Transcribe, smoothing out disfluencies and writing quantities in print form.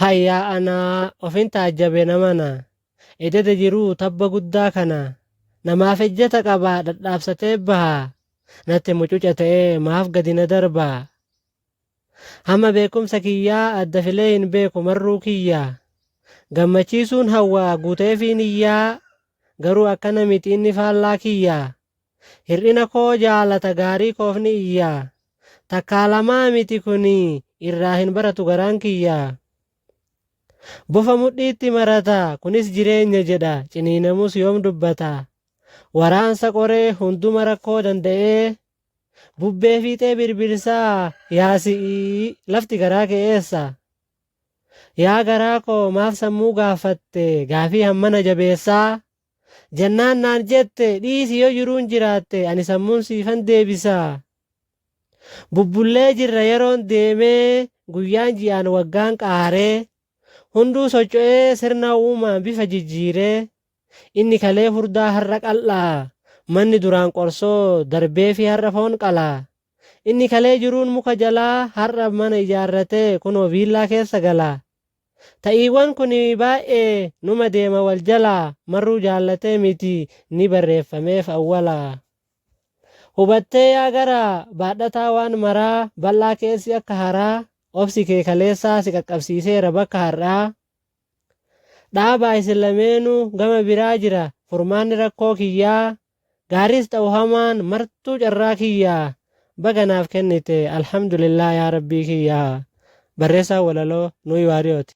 Hayyaa anaa ofin taajjabe namana. Ededa jiruu tabba guddaa kana. Namaaf ejjeta qabaa dhadhaabsatee bahaa. Natti mucuca ta'ee maaf gadi na darbaa. Hamma beekumsa kiyyaa adda filee hin beeku marruu kiyyaa. Gammachiisuun hawwaa guuteefiin iyyaa. Garuu akkana miti inni faallaa kiyyaa. Hir'ina koo jaalata gaarii koofni iyyaa. Takkaa lamaa miti kuni irraa hin baratu garaan kiyyaa. Bofa mudhiitti marata kunis jireenya jedha ciniinamus yoom dubbata. Waraansa qoree hunduma rakkoo danda'ee. Bubbee fiixee birbirsaa yaasi'ii lafti garaa keessa. Yaa garaa koo maaf sammuu gaafatte gaafii hammana jabeessaa. Jannaan naan jette dhiisi yoo jiruun jiraatte ani sammuun siifan deebisaa. Bubbullee jirra yeroon deemee guyyaan ji'aan waggaan qaaree. Hunduu socho'ee sirna uumaan bifa jijjiiree. Inni kalee furdaa har'a qal'aa. Manni duraan qorsoo darbee fi har'a foon qalaa. Inni kalee jiruun muka jalaa har'a mana ijaarratee kunoo viillaa keessa galaa. Ta'iiwwan kun baay'ee numa deema wal jalaa marruu jaallatee miti ni barreeffameef awwalaa. Hubattee yaa garaa baadhataa waan maraa bal'aa keessi akka haraa obsi kee kaleessaa si qaqqabsiiseera bakka har'aa. Dhaabaa isin lameenuu gama biraa jira furmaanni rakkoo kiyyaa. Gaariis ta'u hamaan martuu carraa kiyyaa. Baganaaf kennite alhamdulillah yaa rabbii kiyyaa. Barreessaa walaloo Nuyi Waariyooti.